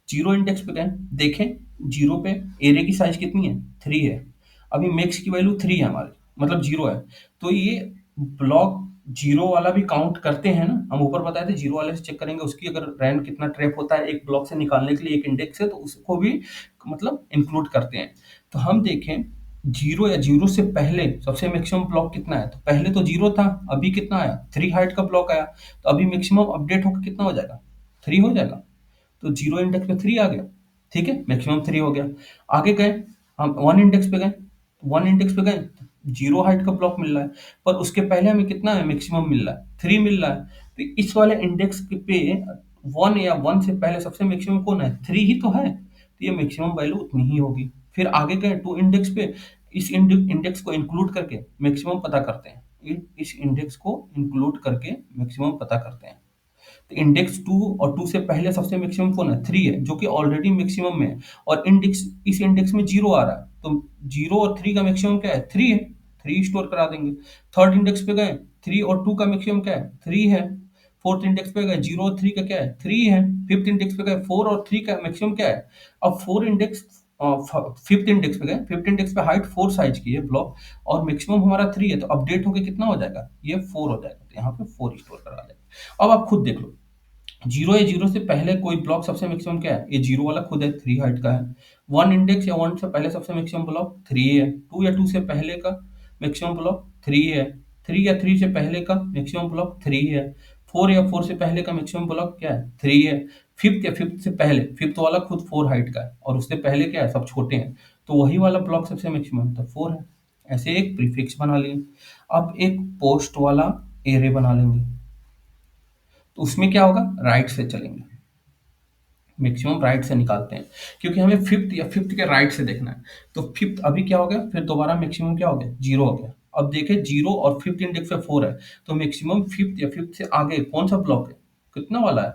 जीरो इंडेक्स पे गए, देखें जीरो पे एरे की साइज कितनी है? थ्री है। अभी मैक्स की वैल्यू थ्री है हमारी, मतलब जीरो है। तो ये ब्लॉक जीरो वाला भी काउंट करते हैं ना, हम ऊपर बताए थे जीरो वाले से चेक करेंगे उसकी अगर रैंक कितना ट्रैप होता है एक ब्लॉक से निकालने के लिए एक इंडेक्स है, तो उसको भी मतलब इंक्लूड करते हैं। तो हम देखें जीरो या जीरो से पहले सबसे मैक्सिमम ब्लॉक कितना है, तो पहले तो जीरो था, अभी कितना आया? थ्री हाइट का ब्लॉक आया। तो अभी मैक्सिमम अपडेट होकर कितना हो जाएगा? थ्री हो जाएगा। तो जीरो इंडेक्स पे थ्री आ गया। ठीक है, मैक्सिमम थ्री हो गया। आगे गए, हम वन इंडेक्स पे गए, वन इंडेक्स पे गए, जीरो हाइट का ब्लॉक मिल रहा है, पर उसके पहले हमें कितना है मैक्सिमम मिल रहा है? थ्री मिल रहा है। तो इस वाले इंडेक्स पे वन या वन से पहले सबसे मैक्सिमम कौन है? थ्री ही तो है, तो ये मैक्सिमम वैल्यू उतनी ही होगी। फिर आगे गए टू इंडेक्स पे, इस इंडेक्स को इंक्लूड करके मैक्सिमम पता करते हैं। इस इंडेक्स को इंक्लूड करके मैक्सिमम पता करते हैं। तो इंडेक्स टू और टू से पहले सबसे मैक्सिमम कौन है? थ्री है, जो कि ऑलरेडी मैक्सिमम में है। और इंडेक्स, इस इंडेक्स में जीरो आ रहा है, तो जीरो और थ्री का मैक्सिमम क्या है? थ्री है, थ्री स्टोर करा देंगे। थर्ड इंडेक्स पे गए, थ्री और टू का मैक्सिमम क्या है? थ्री है। फोर्थ इंडेक्स पे गए, जीरो और थ्री का क्या है? थ्री है। फिफ्थ इंडेक्स पे गए, फोर और थ्री का मैक्सिमम क्या है? अब फोर इंडेक्स, फिफ्थ इंडेक्स पे गए, फिफ्थ इंडेक्स पे हाइट फोर साइज की है ब्लॉक, और मैक्सिमम हमारा थ्री है, तो अपडेट होके कितना हो जाएगा? ये फोर हो जाएगा। तो यहाँ पे फोर स्टोर करा देंगे। अब आप खुद देख लो, जीरो या जीरो से पहले कोई ब्लॉक सबसे मैक्सिमम क्या है? ये जीरो वाला खुद है, थ्री हाइट का है। वन इंडेक्स या वन से पहले सबसे मैक्सिमम ब्लॉक थ्री है। टू या टू से पहले का मैक्सिमम ब्लॉक थ्री है। थ्री या थ्री से पहले का मैक्सिमम ब्लॉक थ्री है। फोर या फोर से पहले का मैक्सिमम ब्लॉक क्या है? थ्री है। फिफ्थ या फिफ्थ से पहले, फिफ्थ वाला खुद फोर हाइट का है और उससे पहले क्या है? सब छोटे हैं, तो वही वाला ब्लॉक सबसे मैक्सिमम तो फोर है। ऐसे एक प्रीफिक्स बना लिए। अब एक पोस्ट वाला एरे बना लेंगे, तो उसमें क्या होगा? राइट से चलेंगे, मैक्सिमम राइट से निकालते हैं, क्योंकि हमें फिफ्थ या फिफ्थ के राइट से देखना है। तो फिफ्थ अभी क्या हो गया? फिर दोबारा मैक्सिमम क्या हो गया? जीरो हो गया। अब देखें जीरो और फिफ्थ इंडेक्स पे फोर है, तो मैक्सिमम फिफ्थ या फिफ्थ से आगे कौन सा ब्लॉक है? कितना वाला है?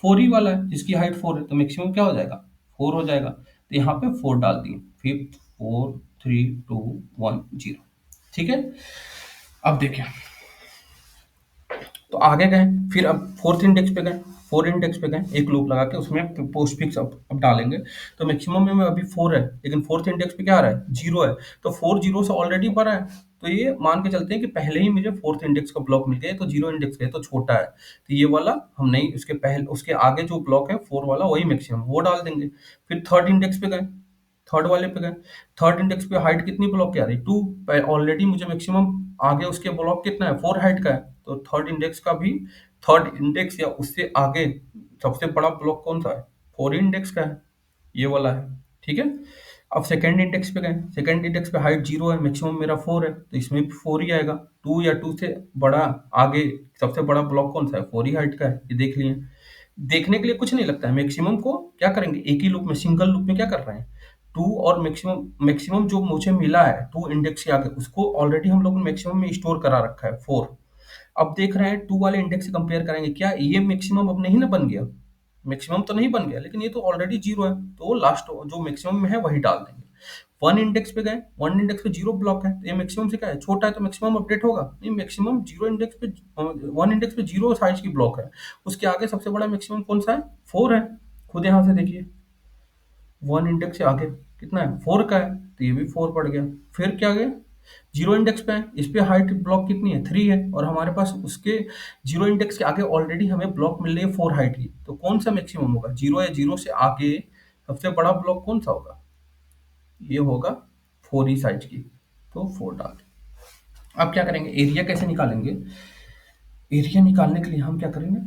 फोर ही वाला है, जिसकी हाइट फोर है, तो मैक्सिमम क्या हो जाएगा? फोर हो जाएगा। तो यहाँ पे फोर डाल दिए, fifth, four, three, two, one, zero. ठीक है, अब देखें, तो आगे गए, फिर अब फोर्थ इंडेक्स पे गए, फोर इंडेक्स पे गए, एक लूप लगा के उसमें पोस्ट फिक्स अब डालेंगे। तो मैक्सिमम में अभी फोर है, लेकिन फोर्थ इंडेक्स पे क्या आ रहा है? जीरो है। तो फोर जीरो से ऑलरेडी बड़ा है, तो ये मान के चलते हैं कि पहले ही मुझे फोर्थ इंडेक्स का ब्लॉक मिल गया है, तो जीरो इंडेक्स का है तो छोटा है, तो ये वाला हम नहीं, उसके पहले उसके आगे जो ब्लॉक है फोर वाला वही मैक्सिमम, वो डाल देंगे। फिर थर्ड इंडेक्स पे गए, थर्ड वाले पे गए, थर्ड इंडेक्स पे हाइट कितनी ब्लॉक की आ रही? टू। ऑलरेडी मुझे मैक्सिमम आगे उसके ब्लॉक कितना है? फोर हाइट का है, तो थर्ड इंडेक्स का भी, थर्ड इंडेक्स या उससे आगे सबसे बड़ा ब्लॉक कौन सा है? फोर इंडेक्स का है, ये वाला है। ठीक है, अब सेकेंड इंडेक्स पे गए, सेकेंड इंडेक्स पे हाइट जीरो है, मैक्सिमम मेरा फोर है, तो इसमें भी फोर ही आएगा। टू या टू से बड़ा आगे सबसे बड़ा ब्लॉक कौन सा है? फोर ही हाइट का है, ये देख लिए। देखने के लिए कुछ नहीं लगता है, मैक्सिमम को क्या करेंगे? एक ही लूप में, सिंगल लूप में क्या कर रहे हैं? टू और मैक्सिमम, मैक्सिमम जो मुझे मिला है टू इंडेक्स के आगे, उसको ऑलरेडी हम लोग ने मैक्सिमम में स्टोर करा रखा है फोर। अब देख रहे हैं टू वाले इंडेक्स से कंपेयर करेंगे, क्या ये मैक्सिमम अब नहीं ना बन गया? मैक्सिमम तो नहीं बन गया, लेकिन ये तो ऑलरेडी जीरो है, तो लास्ट जो मैक्सिमम में है वही डाल देंगे। वन इंडेक्स पे गए, वन इंडेक्स पे जीरो ब्लॉक है, तो ये मैक्सिमम से क्या है? छोटा है, तो मैक्सिमम अपडेट होगा नहीं। मैक्सिमम जीरो इंडेक्स पे, वन इंडेक्स पे जीरो साइज की ब्लॉक है, उसके आगे सबसे बड़ा मैक्सिमम कौन सा है? फोर है। खुद यहाँ से देखिए, वन इंडेक्स से आगे कितना है? फोर का है, तो ये भी फोर पड़ गया। फिर क्या गया? जीरो इंडेक्स पे है, इस पे हाइट ब्लॉक कितनी है? थ्री है, और हमारे पास उसके जीरो इंडेक्स के आगे ऑलरेडी हमें ब्लॉक मिल रही है फोर हाइट की, तो कौन सा मैक्सिमम होगा? जीरो या जीरो से आगे सबसे बड़ा ब्लॉक कौन सा होगा? ये होगा फोर ही साइज की, तो फोर डाल दें। अब क्या करेंगे? एरिया कैसे निकालेंगे? एरिया निकालने के लिए हम क्या करेंगे?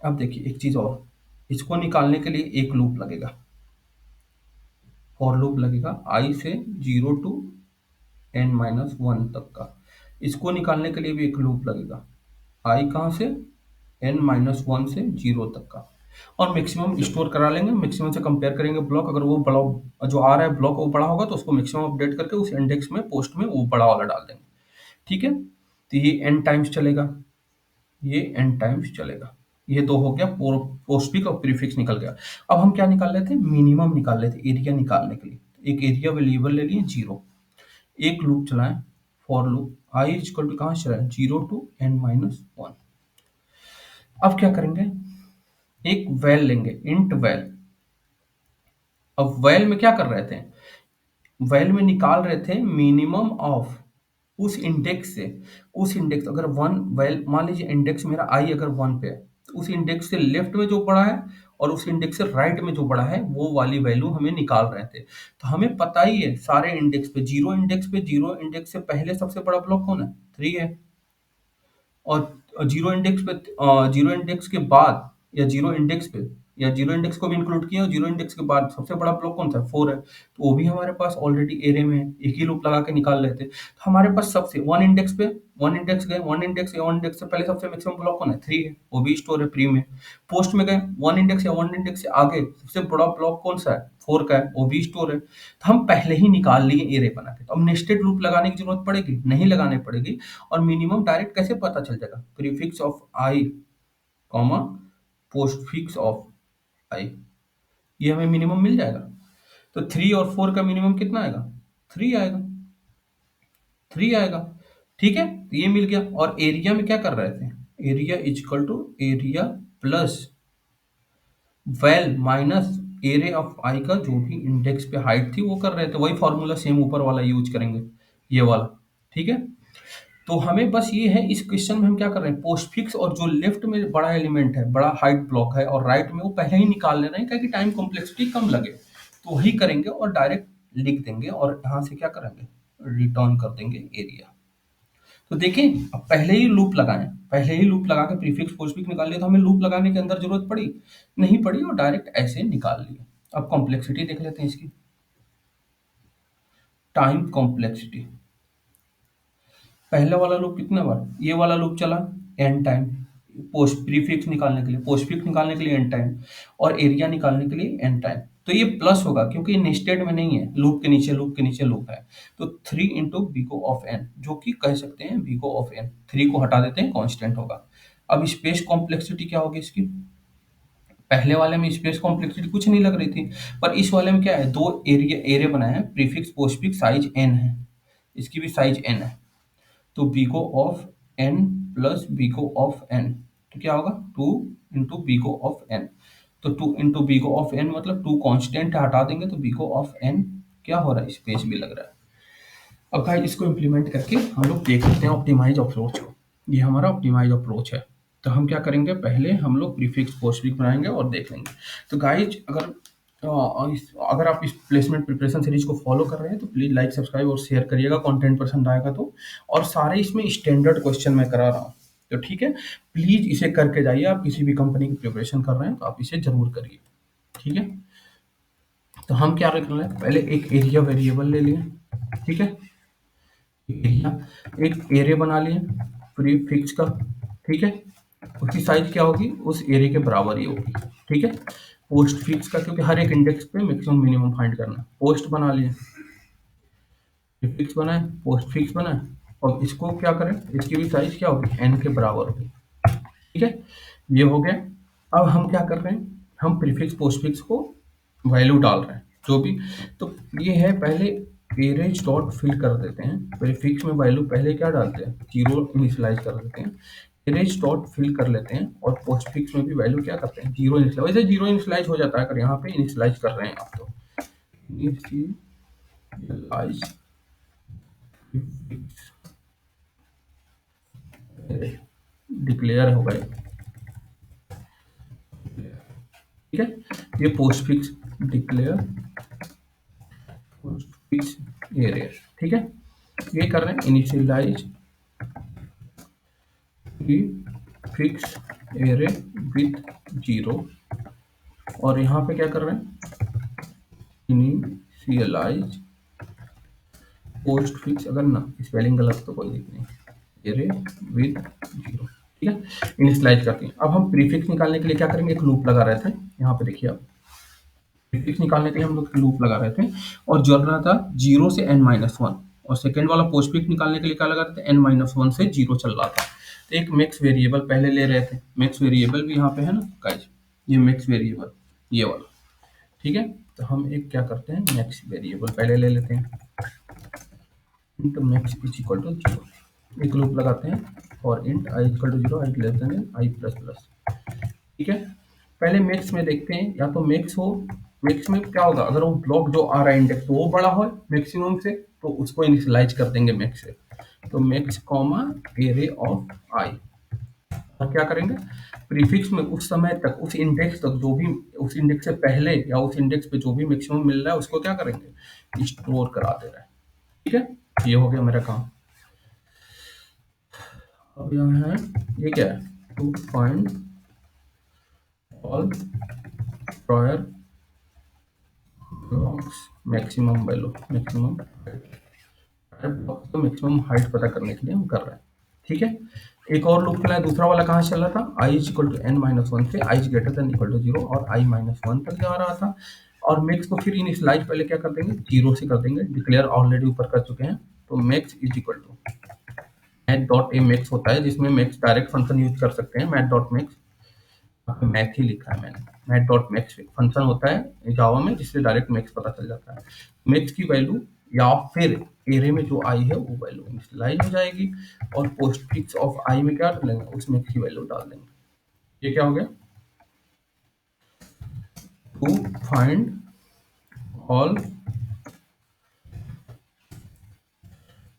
अब देखिए एक चीज और, इसको निकालने के लिए एक लूप लगेगा, फॉर लूप लगेगा आई से zero to N minus one तक का। इसको निकालने के लिए भी एक लूप लगेगा, आई कहाँ से? एन माइनस वन से जीरो तक का। और मैक्सिमम स्टोर करा लेंगे, मैक्सिमम से कंपेयर करेंगे ब्लॉक, अगर वो ब्लॉक जो आ रहा है ब्लॉक वो बड़ा होगा तो उसको मैक्सिमम अपडेट करके उस इंडेक्स में पोस्ट में वो बड़ा वाला डाल देंगे। ठीक है, तो ये n टाइम्स चलेगा, ये n टाइम्स चलेगा। ये तो हो गया पोस्टफिक्स और प्रीफिक्स निकल गया। अब हम क्या निकाल रहे थे, मिनिमम निकाल रहे थे एरिया निकालने के लिए। एक एरिया वेरिएबल ले लिए 0, एक लूप चलाएं for loop i equal to कहाँ से चलाएं 0 to n-1। अब क्या करेंगे, एक वैल लेंगे, इंट वैल। अब वैल में क्या कर रहे थे, वैल में निकाल रहे थे मिनिमम ऑफ उस इंडेक्स से, उस इंडेक्स अगर 1 वैल मान लीजिए इंडेक्स मेरा आई अगर 1 पे है, तो उस इंडेक्स से लेफ्ट में जो बड़ा है और उस इंडेक्स से राइट में जो बड़ा है वो वाली वैल्यू हमें निकाल रहे थे। तो हमें पता ही है सारे इंडेक्स पे, जीरो इंडेक्स पे, जीरो इंडेक्स से पहले सबसे बड़ा ब्लॉक कौन है, 3 है। और जीरो इंडेक्स पे, जीरो इंडेक्स के बाद या जीरो इंडेक्स पे या जीरो इंडेक्स को भी इंक्लूड किया और जीरो इंडेक्स के बाद सबसे बड़ा ब्लॉक कौन था, 4 है। तो वो भी हमारे पास ऑलरेडी एरे में है, एक ही लूप लगा के निकाल लेते। तो हमारे पास सबसे वन इंडेक्स पे, वन इंडेक्स गए, वन इंडेक्स या वन इंडेक्स से पहले सबसे मैक्सिमम ब्लॉक कौन है, 3 है, वो भी स्टोर है प्री में। पोस्ट में गए, वन इंडेक्स या वन इंडेक्स से आगे सबसे बड़ा ब्लॉक कौन सा है, 4 का है, वो भी स्टोर है। तो हम पहले ही निकाल लिए एरे बना के। तो अब नेस्टेड लूप लगाने की जरूरत पड़ेगी, नहीं लगाने पड़ेगी। और मिनिमम डायरेक्ट कैसे पता चल जाएगा, prefix of I comma postfix of I, ये हमें मिनिमम मिल जाएगा। तो 3 और 4 का मिनिमम कितना आएगा, 3 आएगा, 3 आएगा। ठीक है, तो ये मिल गया। और एरिया में क्या कर रहे थे, area equal to area plus val minus array of I का जो भी इंडेक्स पे हाइट थी वो कर रहे थे। वही फॉर्मूला सेम ऊपर वाला यूज करेंगे, ये वाला। ठीक है, तो हमें बस ये है, इस क्वेश्चन में हम क्या कर रहे हैं, पोस्टफिक्स और जो लेफ्ट में बड़ा एलिमेंट है, बड़ा हाइट ब्लॉक है, और राइट में वो पहले ही निकाल ले रहे हैं ताकि टाइम कॉम्प्लेक्सिटी कम लगे। तो वही करेंगे और डायरेक्ट लिख देंगे और यहाँ से क्या करेंगे, रिटर्न कर देंगे एरिया। तो देखें, अब पहले ही लूप लगाएं, पहले ही लूप लगा के प्रीफिक्स पोस्टफिक्स निकाल लिया, तो हमें लूप लगाने के अंदर जरूरत पड़ी नहीं पड़ी, और डायरेक्ट ऐसे निकाल लिए। अब कॉम्प्लेक्सिटी देख लेते हैं इसकी, टाइम कॉम्प्लेक्सिटी। पहला वाला लूप कितने बार, ये वाला लूप चला n टाइम, पोस्ट प्रीफिक्स निकालने के लिए, पोस्टफिक्स निकालने के लिए n टाइम, और एरिया निकालने के लिए n टाइम। तो ये प्लस होगा क्योंकि नेस्टेड में नहीं है, लूप के नीचे लूप के नीचे लूप है। तो 3 इंटू बीको ऑफ n, जो कि कह सकते हैं बीको ऑफ n, 3 को हटा देते हैं, कांस्टेंट होगा। अब स्पेस कॉम्प्लेक्सिटी क्या होगी इसकी, पहले वाले में स्पेस कॉम्प्लेक्सिटी कुछ नहीं लग रही थी, पर इस वाले में क्या है, दो एरिया एरे बनाए हैं, प्रीफिक्स पोस्टफिक्स साइज n है, इसकी भी साइज n है। तो बीको ऑफ n प्लस बीको ऑफ n, तो क्या होगा 2 इंटू बीको ऑफ n। तो 2 इंटू बीको ऑफ n मतलब 2 कांस्टेंट हटा देंगे तो बीको ऑफ n क्या हो रहा है, स्पेस भी लग रहा है। अब गाइस इसको इम्प्लीमेंट करके हम लोग देख लेते हैं ऑप्टिमाइज अप्रोच को। ये हमारा ऑप्टिमाइज अप्रोच है। तो हम क्या करेंगे, पहले हम लोग प्रीफिक्स पोस्टफिक्स बनाएंगे और देख लेंगे। तो गाइज अगर आप इस प्लेसमेंट प्रिपरेशन सीरीज को फॉलो कर रहे हैं तो प्लीज लाइक सब्सक्राइब और शेयर करिएगा, कंटेंट पसंद आएगा तो। और सारे इसमें स्टैंडर्ड क्वेश्चन मैं करा रहा हूँ, तो ठीक है, प्लीज इसे करके जाइए। आप किसी भी कंपनी की प्रिपरेशन कर रहे हैं तो आप इसे जरूर करिए, ठीक है। तो हम क्या कर रहे हैं, पहले एक एरिया वेरिएबल ले लिए, ठीक है, एरिया, एक एरे बना लिए प्रीफिक्स का, ठीक है, उसकी साइज क्या होगी, उस एरे के बराबर ही होगी, ठीक है। पोस्ट फिक्स का, क्योंकि हर एक इंडेक्स पे मैक्सिमम मिनिमम फाइंड करना है, पोस्ट बना लिए, प्रीफिक्स बनाए, पोस्ट फिक्स बनाए, और इसको क्या करें, इसकी भी साइज क्या होगी, n के बराबर होगी, ठीक है। ये हो गया। अब हम क्या कर रहे हैं, हम प्रीफिक्स पोस्टफिक्स को वैल्यू डाल रहे हैं जो भी। तो ये है, पहले एरेज डॉट फिल कर देते हैं, प्रीफिक्स में वैल्यू पहले क्या डालते हैं, 0 इनिशियलाइज कर देते हैं, एरेज डॉट फिल कर लेते हैं, और पोस्टफिक्स में भी वैल्यू क्या करते हैं, 0 इनिशियलाइज। वैसे 0 इनिशियलाइज हो जाता है अगर यहाँ पे इनिशियलाइज कर रहे हैं आप, तो इनिशियलाइज डिक्लेयर हो गए, ठीक है। ये पोस्टफिक्स डिक्लेयर पोस्टफिक्स एरे, ठीक है। ये कर रहे हैं इनिशियलाइज फिक्स एरे विथ 0, और यहाँ पे क्या कर रहे हैं, इनिशियलाइज पोस्टफिक्स, अगर ना स्पेलिंग गलत तो कोई दिक्कत नहीं, एरे विथ 0, ठीक है, इनिशियलाइज करते हैं। अब हम प्रीफिक्स निकालने के लिए क्या करेंगे, एक लूप लगा रहे थे, यहाँ पे देखिए आप, प्रीफिक्स निकालने के लिए हम लोग लूप लगा रहे थे और जो रहा था 0 से n-1, और सेकंड वाला पोस्ट पिक निकालने के लिए क्या लगा रहे थे, n-1 से 0 चल रहा था। तो एक मैक्स वेरिएबल पहले ले रहे थे, मैक्स वेरिएबल भी यहाँ पे है ना गाइस, ये मैक्स वेरिएबल ये वाला, ठीक है। तो हम एक क्या करते हैं, मैक्स वेरिएबल पहले ले लेते हैं, int max is equal to 0, एक लूप लगाते हैं और int I equal to 0, I less than I plus plus, ठीक है। पहले मैक्स में देखते हैं, या तो मैक्स हो, मैक्स में क्या होगा, अगर वो ब्लॉक जो आ रहा है इंडेक्स वो बड़ा हो मैक्सिमम से, तो उसको इनिशियलाइज कर देंगे मैक्स से। तो मैक्स कॉमा एरे ऑफ आई, और क्या करेंगे, प्रीफिक्स में उस समय तक, उस इंडेक्स तक जो भी, उस इंडेक्स से पहले या उस इंडेक्स पे जो भी मैक्सिमम मिल रहा है उसको क्या करेंगे, स्टोर करा दे रहा है, ठीक है। ये हो गया मेरा काम। अब यहाँ है, ये क्या है, to find all prior blocks maximum value, maximum block तो मैक्सिमम हाइट पता करने के लिए हम कर रहे हैं, ठीक है। एक और लूप चला है, दूसरा वाला कहाँ चल रहा था, I is equal to n-1 से I is greater than equal to 0 और i-1 तक जा रहा था। और मैक्स को फिर इनिशियलाइज पहले क्या कर देंगे, 0 से कर देंगे, डिक्लेयर ऑलरेडी ऊपर कर चुके हैं। तो max is equal to math dot A max होता है, जिसमें मैक्स डायरेक्ट फंक्शन यूज कर सकते हैं, मैथ डॉट मैक्स, मैथ ही लिखा है मैंने, मैथ डॉट मैक्स फंक्शन होता है जावा में जिससे डायरेक्ट मैक्स पता चल जाता है। मैक्स की वैल्यू या फिर एरे में जो आई है वो वैल्यू इनिशियलाइज हो जाएगी, और पोस्टफिक्स ऑफ आई में क्या डालेंगे, उस मैक्स की वैल्यू डाल देंगे। ये क्या हो गया, to find all,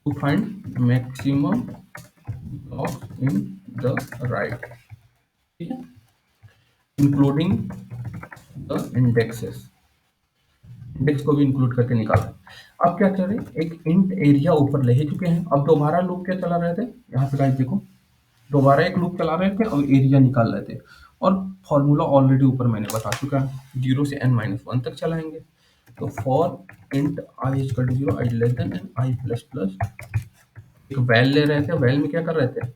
to find maximum blocks in the right, ठीक है, इंक्लूडिंग द इंडेक्सेस, इंडेक्स को भी इंक्लूड करके निकाला। अब क्या करें, एक इंट एरिया ऊपर ले ही चुके हैं, अब दोबारा लूप क्या चला रहे थे, यहाँ पे गाइस देखो, दोबारा एक लूप चला रहे थे और एरिया निकाल रहे थे, और फॉर्मूला ऑलरेडी ऊपर मैंने बता चुका है, 0 से n-1 तक चलाएंगे। तो for int I equal to 0, I less than N I plus plus, एक वैल ले रहे थे, वैल में क्या कर रहे थे,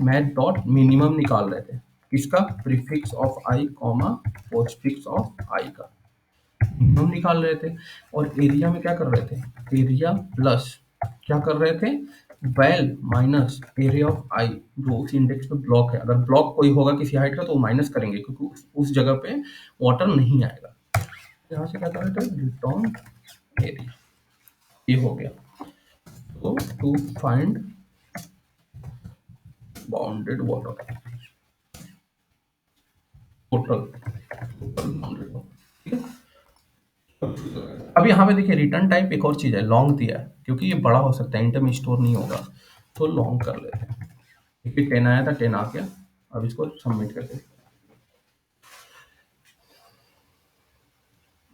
मैथ डॉट मिनिमम निकाल रहे थे, किसका, prefix of I comma postfix of I का हम निकाल रहे थे। और एरिया में क्या कर रहे थे, एरिया प्लस क्या कर रहे थे, वैल माइनस एरिया ऑफ आई, जो उस इंडेक्स पे ब्लॉक है, अगर ब्लॉक कोई होगा किसी हाइट का तो माइनस करेंगे क्योंकि उस जगह पे वाटर नहीं आएगा। यहाँ से क्या कर रहे थे, रिटर्न एरिया, ये हो गया। तो to find bounded water, total bounded water, ठीक है। अब यहाँ पे देखिए रिटर्न टाइप एक और चीज़ है, लॉन्ग दिया है, क्योंकि ये बड़ा हो सकता है, इंटर में स्टोर नहीं होगा, तो लॉन्ग कर लेते हैं। देखिए 10 आया था, 10 आ गया। अब इसको सबमिट करते हैं,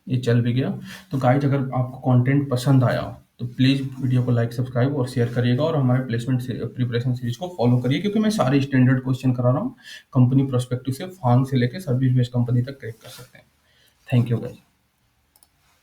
ये चल भी गया। तो गाइज अगर आपको कंटेंट पसंद आया तो प्लीज़ वीडियो को लाइक, सब्सक्राइब और शेयर करिएगा, और हमारे प्लेसमेंट प्रिपरेशन सीरीज को फॉलो करिए, क्योंकि मैं सारे स्टैंडर्ड क्वेश्चन करा रहा हूँ, कंपनी प्रोस्पेक्टिव से, फार्म से लेकर सर्विस बेस्ड कंपनी तक क्रैक कर सकते हैं। Thank you guys.